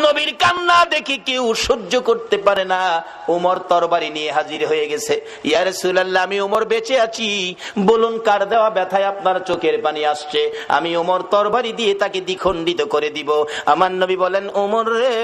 নবীর কান্না দেখি কেউ সহ্য করতে পারে না। ওমর তরবারি নিয়ে হাজির হয়ে গেছে। ইয়া রাসূলুল্লাহ, আমি ওমর বেঁচে আছি, বলুন কার দেওয়া ব্যথায় আপনার চোখের পানি আসছে, আমি ওমর তরবারি দিয়ে তাকে দ্বিখণ্ডিত করে দিব। আমার নবী বলেন, ওমর রে,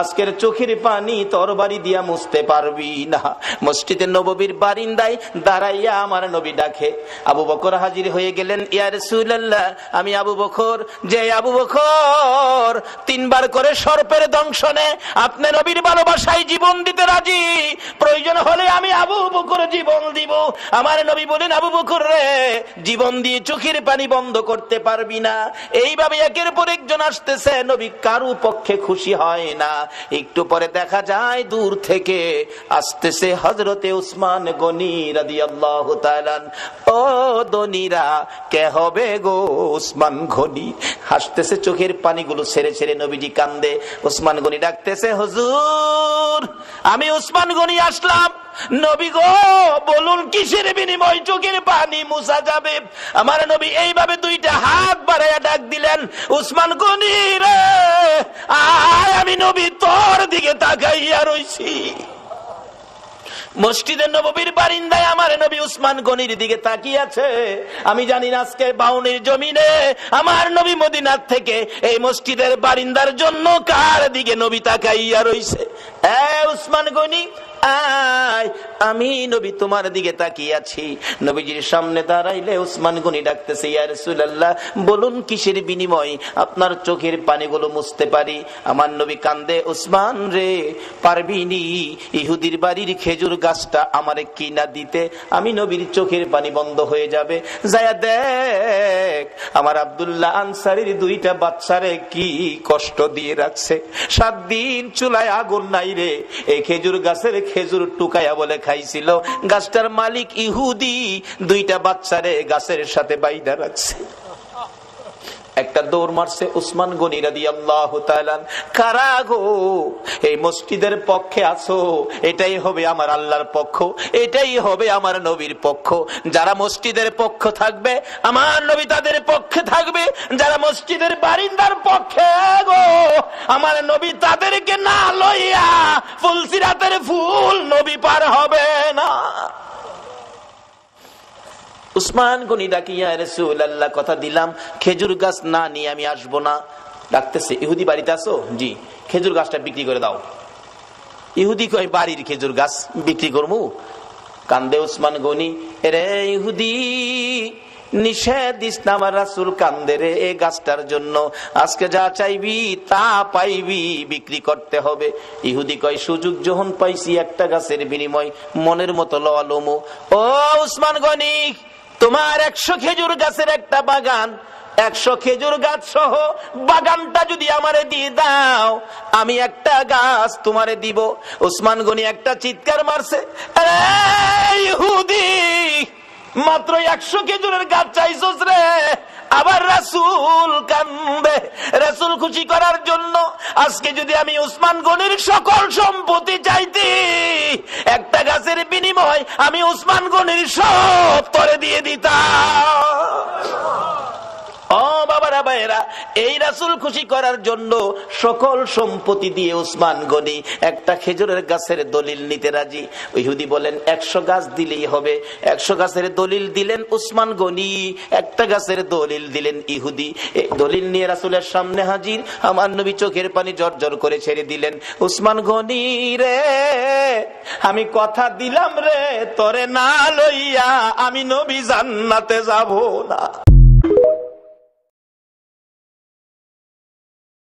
আজকের চোখের পানি তরবারি দিয়া মুছতে পারবি না। মসজিদে নববীর বারিন্দায় দাঁড়াইয়া আমার নবী ডাকে। আবু বকর হাজির হয়ে গেলেন। ইয়া রাসূলুল্লাহ, আমি আবু বকর, যে আবু বকর 3 বার করে সর্পের দংশনে আপনি নবীর ভালোবাসায় জীবন দিতে রাজি, প্রয়োজন হলে আমি আবু বকর জীবন দিব। আমার নবী বলেন, আবু বকর রে, জীবন দিয়ে চোখের পানি বন্ধ করতে পারবি না। এইভাবে একের পর একজন আসতেছে, নবী কারো পক্ষে খুশি হয় না। একটু পরে দেখা যায় দূর থেকে আসতেছে হযরতে উসমান গনি রাদিয়াল্লাহু তাআলা। ও দনিরা, কে হবে গো উসমান গনি? হাসতেছে, চোখের পানিগুলো ছেড়ে ছেড়ে নবীজি কান্দে। উসমান গনি ডাকতেছে, হুজুর, আমি উসমান গনি আসলাম। নবী গো, বলুন কিসের বিনিময় চোখের পানি মুছা যাবে? আমার নবী এইভাবে 2টা হাত বাড়াইয়া ডাক দিলেন, উসমান গনি রে, আয়, আমি নবী তোর দিকে তাকাইয়া রইছি। মসজিদে নববীর বারিন্দায় আমার নবী উসমান গনির দিকে তাকিয়ে আছে। আমি জানি না আজকে বাউনির জমিনে আমার নবী মদিনার থেকে এই মসজিদের বারিন্দার জন্য কার দিকে নবী তাকাইয়া রইছে। উসমান গনি, আয়, আমি নবী তোমার দিকে তাকিয়ে আছি। নবীজির সামনে দাঁড়াইলে উসমান গনি ডাকতেছে, ইয়া রাসূলুল্লাহ, বলুন কিসের বিনিময় আপনার চোখের পানিগুলো মুছতে পারি? আমার নবী কান্দে, উসমান রে, পারবিনি, ইহুদির বাড়ির খেজুর গাছটা আমারে কিনা দিতে, আমি নবীর চোখের পানি বন্ধ হয়ে যাবে। যায়া দেখ আমার আব্দুল্লাহ আনসারীর 2টা বাচ্চারে কি কষ্ট দিয়ে রাখছে। 7 দিন চুলায় আগুন নাই রে, এই খেজুর গাছের খেজুর টুকায়া বলে খাইছিল। গাছটার মালিক ইহুদি, 2টা বাচ্চারে গাছের সাথে বাইধা রাখছে। একটা দৌড় মারছে উসমান গনি রাদিয়াল্লাহু তাআলা। কারা গো এই মসজিদের পক্ষে আছো? এটাই হবে আমার আল্লাহর পক্ষ, এটাই হবে আমার নবীর পক্ষ। যারা মসজিদের পক্ষ থাকবে আমার নবী তাদের পক্ষে থাকবে, যারা মসজিদের বারিন্দার পক্ষে গো আমার নবী তাদেরকে না লইয়া ফুলসিরাতের ফুল নবী পার হবে না। উসমান গনি ডাকি, ইয়া রাসূলুল্লাহ, কথা দিলাম খেজুর গাছ না নিয়ে আমি আসবো না। ডাকতেছে, ইহুদি বাড়িতে আছো? জি। খেজুর গাছটা বিক্রি করে দাও। ইহুদি কয়, বাড়ির খেজুর গাছ বিক্রি করবো? কান্দে উসমান গনি, রে ইহুদি, নিষেধ দিস না, আমার রাসূল কান্দে রে এই গাছটার জন্য। আজকে যা চাইবি তা পাইবি, বিক্রি করতে হবে। ইহুদি কয়, সুযোগ যখন পাইছি একটা গাছের বিনিময় মনের মতো লওয়া লমু। ও উসমান গনি, তোমার 100 খেজুর গাছের একটা বাগান, 100 খেজুর গাছ সহ বাগানটা যদি আমারে দিয়ে দাও, আমি একটা গাছ তোমারে দিব। উসমান গনি একটা চিৎকার মারছে, ইহুদি, মাত্র 100 খেজুরের গাছ চাইছস রে? আবার রাসূল কান্দে। রাসূল খুশি করার জন্য আজকে যদি আমি উসমান গনির সকল সম্পত্তি চাইতি, একটা গাছের বিনিময় আমি উসমান গনির সব তরে দিয়ে দিতাম। ও বাবারা, ভাইয়েরা, এই রাসূল খুশি করার জন্য সকল সম্পত্তি দিয়ে উসমান গনি একটা খেজুরের গাছের দলিল নিতে রাজি। ইহুদি বলেন 100 গাছ দিলেই হবে। 100 গাছের দলিল দিলেন উসমান গনি, একটা গাছের দলিল দিলেন ইহুদি। এই দলিল নিয়ে রাসূলের সামনে হাজির। আমার নবী চোখের পানি জর্জর করে ছেড়ে দিলেন, উসমান গনি রে, আমি কথা দিলাম রে, তোরে না লইয়া আমি নবী জান্নাতে যাব না।